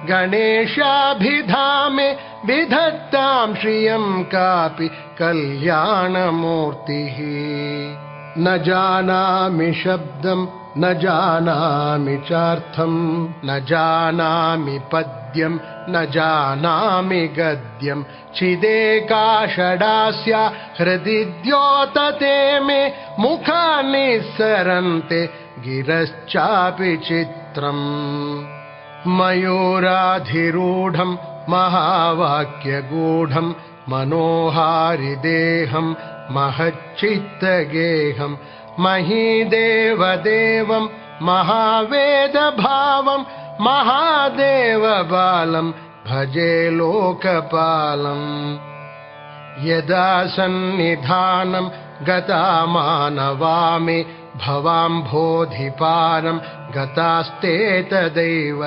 गणेशाभिधामे विधत्तां श्रियं कापि कल्याणमूर्तिः। न जानामि शब्दं न जानामि चार्थं न जानामि पद्यं न जानामि गद्यं चिदेका षडास्या हृदि द्योतते मे मुखानि निस्सरन्ते गिरश्चापि चित्रम्। मयूराधिरूढं महावाक्यगूढं मनोहारिदेहं महच्चित्तगेहं महीदेवदेवं महावेदभावं महादेवबालं भजे लोकपालम्। यदा सन्निधानं गता मानवामि भवाम्भोधिपारं गतास्ते तदैव